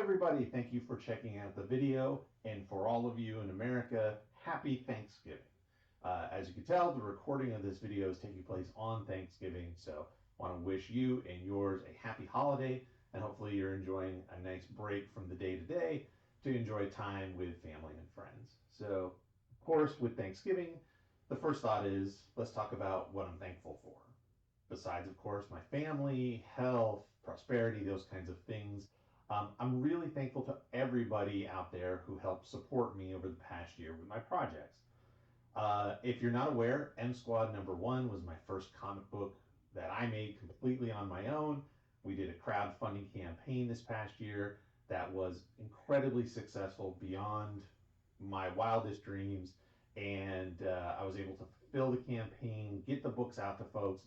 everybody. Thank you for checking out the video. And for all of you in America, happy Thanksgiving. As you can tell, the recording of this video is taking place on Thanksgiving. So I want to wish you and yours a happy holiday. And hopefully you're enjoying a nice break from the day to day to enjoy time with family and friends. So, of course, with Thanksgiving, the first thought is let's talk about what I'm thankful for. Besides, of course, my family, health, prosperity, those kinds of things. I'm really thankful to everybody out there who helped support me over the past year with my projects. If you're not aware, M Squad #1 was my first comic book that I made completely on my own. We did a crowdfunding campaign this past year that was incredibly successful beyond my wildest dreams. And I was able to fulfill the campaign, get the books out to folks.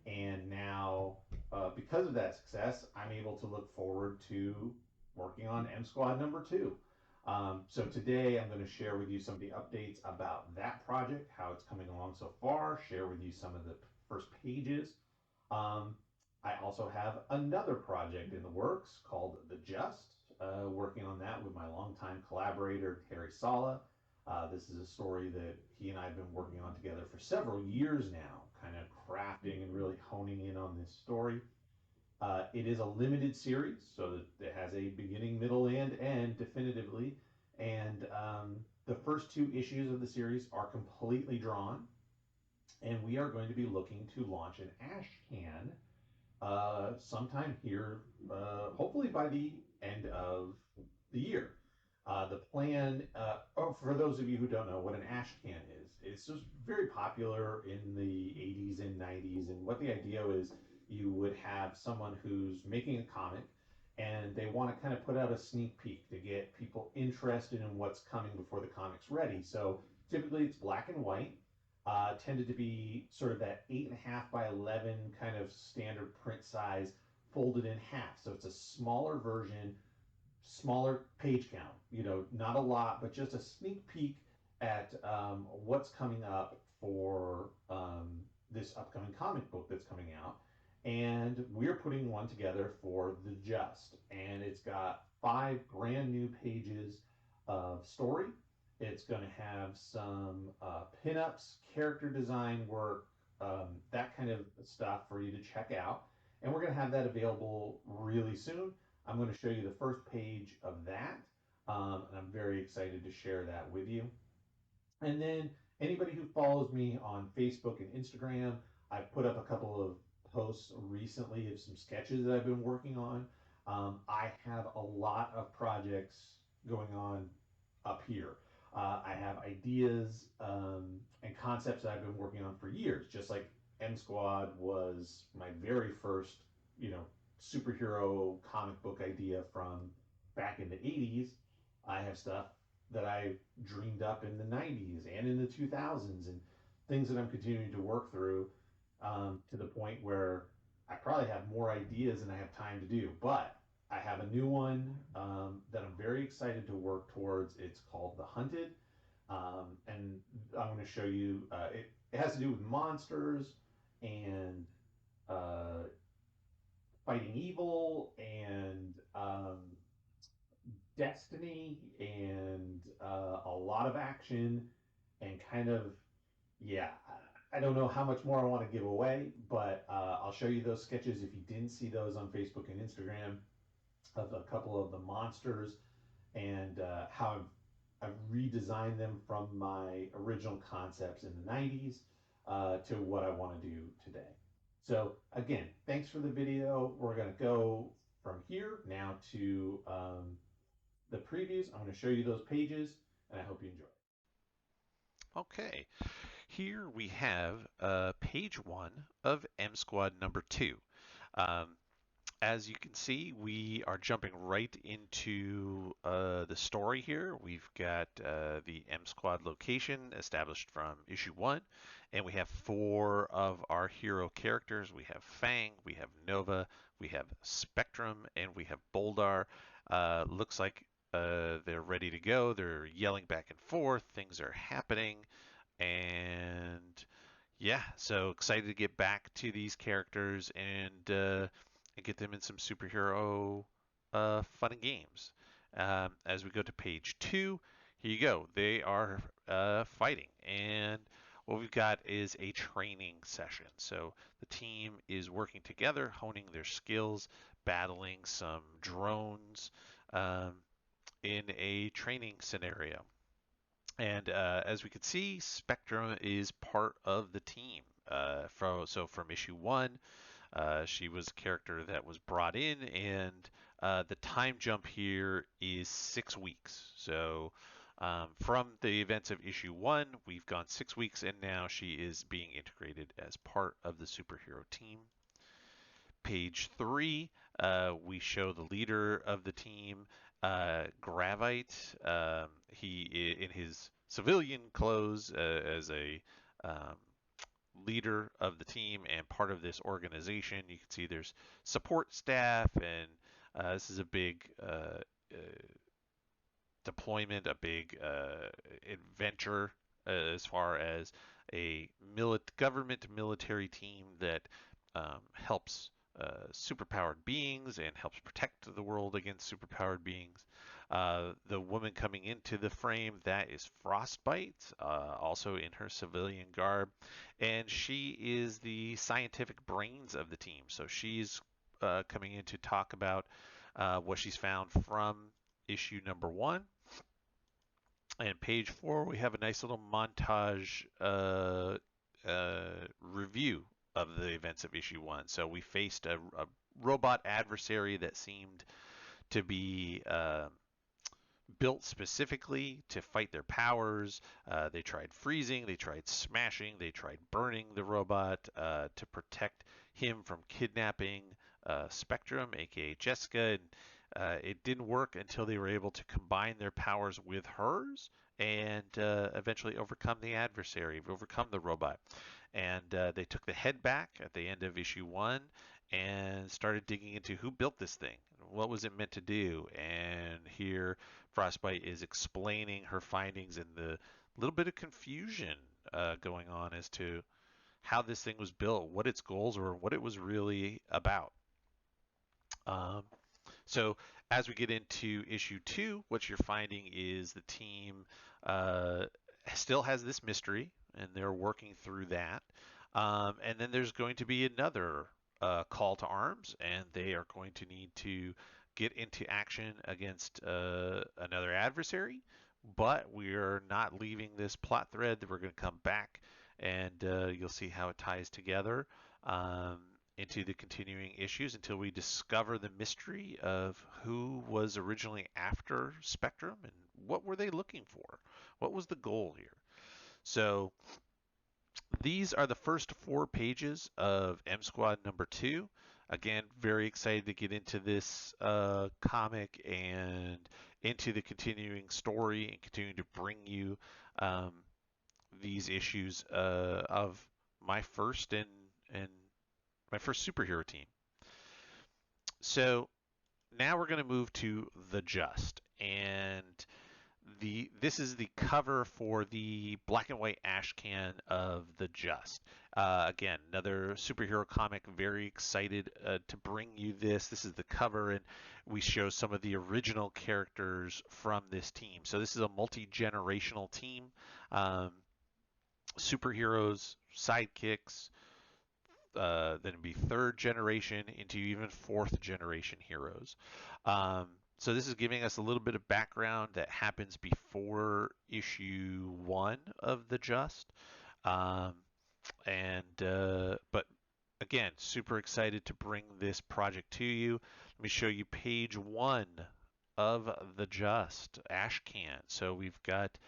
And now, because of that success, I'm able to look forward to working on M Squad #2. So today I'm going to share with you some of the updates about that project, how it's coming along so far, share with you some of the first pages. Um, I also have another project in the works called The Just, working on that with my longtime collaborator, Terry Sala. This is a story that he and I have been working on together for several years now, kind of crafting and really honing in on this story. It is a limited series, so that it has a beginning, middle, and end definitively. And the first two issues of the series are completely drawn. And we are going to be looking to launch an ash can sometime here, hopefully by the end of the year. The plan, for those of you who don't know what an ash can is, it's just very popular in the 80s and 90s. And what the idea is, you would have someone who's making a comic and they want to kind of put out a sneak peek to get people interested in what's coming before the comic's ready. So typically it's black and white, tended to be sort of that 8.5 by 11 kind of standard print size, folded in half. So it's a smaller version, smaller page count, not a lot, but just a sneak peek at what's coming up for this upcoming comic book that's coming out. And we're putting one together for The Just. And it's got 5 brand new pages of story. It's going to have some pinups, character design work, that kind of stuff for you to check out. And we're going to have that available really soon. I'm going to show you the first page of that, and I'm very excited to share that with you. And then anybody who follows me on Facebook and Instagram, I've put up a couple of posts recently of some sketches that I've been working on. I have a lot of projects going on up here. I have ideas and concepts that I've been working on for years, just like M Squad was my very first, you know, superhero comic book idea from back in the 80s. I have stuff that I dreamed up in the 90s and in the 2000s, and things that I'm continuing to work through, to the point where I probably have more ideas than I have time to do. But I have a new one that I'm very excited to work towards. It's called The Hunted. And I'm going to show you, it has to do with monsters and uh, fighting evil and destiny and a lot of action and kind of, yeah, I don't know how much more I want to give away, but I'll show you those sketches if you didn't see those on Facebook and Instagram of a couple of the monsters and how I've redesigned them from my original concepts in the 90s to what I want to do today. So again, thanks for the video. We're going to go from here now to the previews. I'm going to show you those pages, and I hope you enjoy. Okay, here we have page 1 of M Squad #2. Um, as you can see, we are jumping right into the story here. We've got the M Squad location established from issue 1, and we have 4 of our hero characters. We have Fang, we have Nova, we have Spectrum, and we have Boldar. Looks like they're ready to go. They're yelling back and forth. Things are happening. And yeah, so excited to get back to these characters and get them in some superhero fun and games. As we go to page 2, here you go. They are fighting, and what we've got is a training session. So the team is working together, honing their skills, battling some drones um, in a training scenario. And as we can see, Spectrum is part of the team. From issue 1, she was a character that was brought in, and the time jump here is 6 weeks. So from the events of issue 1, we've gone 6 weeks, and now she is being integrated as part of the superhero team. Page 3, we show the leader of the team, Gravite. He, in his civilian clothes, as a um, leader of the team and part of this organization. You can see there's support staff, and this is a big deployment, a big adventure as far as a government military team that helps superpowered beings and helps protect the world against superpowered beings. The woman coming into the frame, that is Frostbite, also in her civilian garb, and she is the scientific brains of the team. So she's coming in to talk about what she's found from issue number 1. And page 4, we have a nice little montage review of the events of issue 1. So we faced a robot adversary that seemed to be built specifically to fight their powers. They tried freezing, they tried smashing, they tried burning the robot to protect him from kidnapping Spectrum, aka Jessica. And it didn't work until they were able to combine their powers with hers and eventually overcome the adversary, overcome the robot. And they took the head back at the end of issue 1 and started digging into who built this thing, what was it meant to do. And here Frostbite is explaining her findings and the little bit of confusion going on as to how this thing was built, what its goals were, what it was really about. So as we get into issue 2, what you're finding is the team still has this mystery, and they're working through that. And then there's going to be another call to arms, and they are going to need to get into action against another adversary. But we're not leaving this plot thread. We're going to come back, and you'll see how it ties together into the continuing issues until we discover the mystery of who was originally after Spectrum and what were they looking for? What was the goal here? So these are the first 4 pages of M Squad number 2. Again, very excited to get into this comic and into the continuing story and continuing to bring you these issues of my first and my first superhero team. So now we're going to move to The Just, and this is the cover for the black and white ash can of The Just. Again, another superhero comic. Very excited to bring you this. This is the cover, and we show some of the original characters from this team. So this is a multi-generational team. Superheroes, sidekicks, then it'd be 3rd generation into even 4th generation heroes. So this is giving us a little bit of background that happens before issue 1 of The Just. But again, super excited to bring this project to you. Let me show you page 1 of The Just, Ashcan. So we've got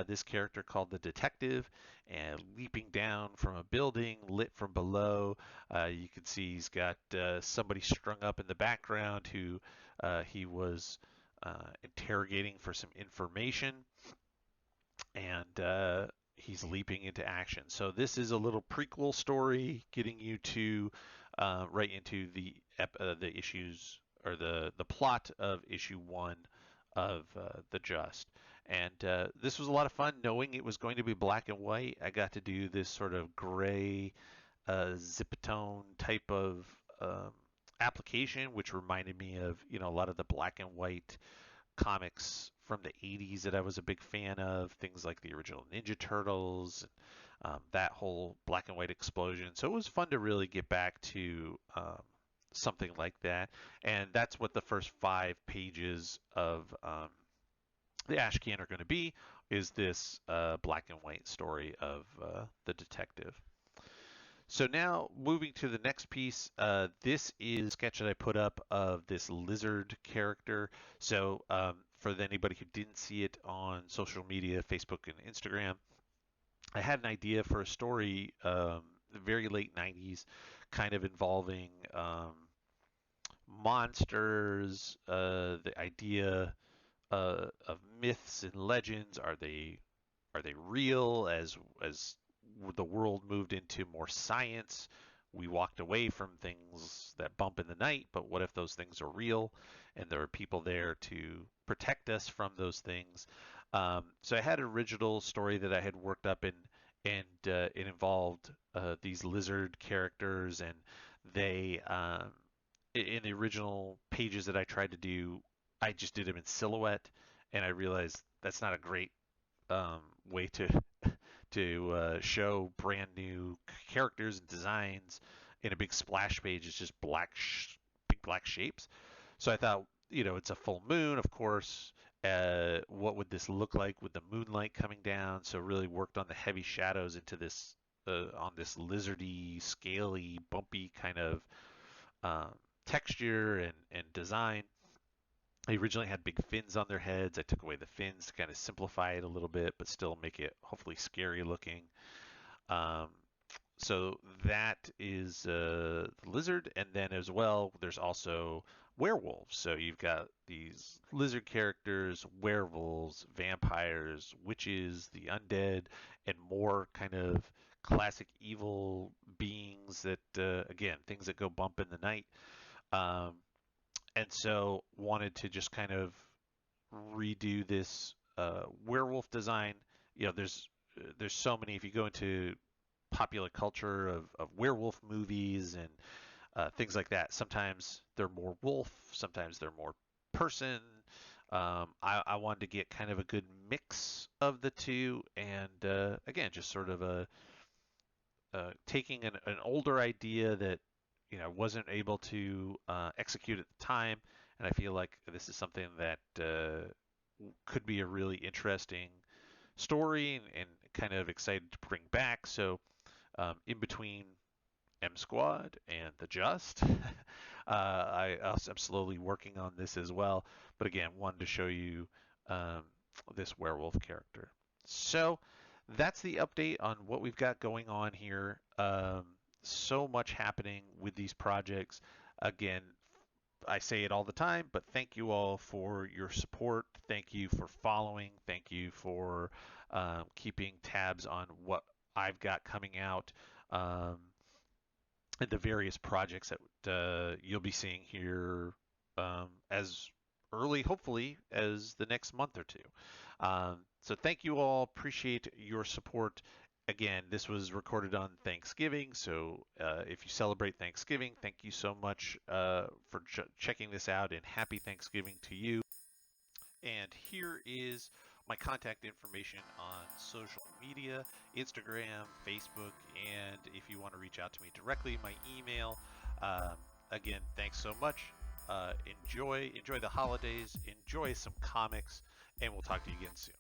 this character called the Detective, and leaping down from a building lit from below. You can see he's got somebody strung up in the background who he was interrogating for some information, and he's leaping into action. So this is a little prequel story getting you to right into the issues, or the plot of issue 1 of The Just. And this was a lot of fun knowing it was going to be black and white. I got to do this sort of gray zipatone type of application, which reminded me of a lot of the black and white comics from the 80s that I was a big fan of, things like the original Ninja Turtles, that whole black and white explosion. So it was fun to really get back to something like that. And that's what the first 5 pages of the Ash Can are going to be, is this black and white story of the detective. So now moving to the next piece, this is a sketch that I put up of this lizard character. So for anybody who didn't see it on social media, Facebook and Instagram, I had an idea for a story, the very late 90s, kind of involving monsters, the idea of myths and legends. Are they real? As the world moved into more science, we walked away from things that bump in the night, but what if those things are real and there are people there to protect us from those things? So I had an original story that I had worked up, and it involved these lizard characters, and they in the original pages that I tried to do, I just did them in silhouette, and I realized that's not a great way to show brand new characters and designs in a big splash page. It's just big black shapes. So I thought, it's a full moon, of course. What would this look like with the moonlight coming down? So really worked on the heavy shadows into this on this lizardy, scaly, bumpy kind of um, texture and design. They originally had big fins on their heads. I took away the fins to kind of simplify it a little bit, but still make it hopefully scary looking. Um, so that is the lizard, and then as well, there's also werewolves. So you've got these lizard characters, werewolves, vampires, witches, the undead, and more kind of classic evil beings that, again, things that go bump in the night. Um, and so wanted to just kind of redo this werewolf design. There's so many. If you go into popular culture of werewolf movies and things like that, sometimes they're more wolf, sometimes they're more person. I wanted to get kind of a good mix of the two, and again, just sort of taking an older idea that wasn't able to execute at the time, and I feel like this is something that could be a really interesting story, and kind of excited to bring back. So in between M Squad and the Just, I'm slowly working on this as well. But again, wanted to show you um, this werewolf character. So that's the update on what we've got going on here. So much happening with these projects. Again, I say it all the time, but thank you all for your support. Thank you for following. Thank you for keeping tabs on what I've got coming out, and the various projects that you'll be seeing here as early, hopefully, as the next month or two. So thank you all. Appreciate your support. Again, this was recorded on Thanksgiving, so if you celebrate Thanksgiving, thank you so much for checking this out, and happy Thanksgiving to you. And here is my contact information on social media, Instagram, Facebook, and if you want to reach out to me directly, my email. Um, Again, thanks so much. Enjoy the holidays, enjoy some comics, and we'll talk to you again soon.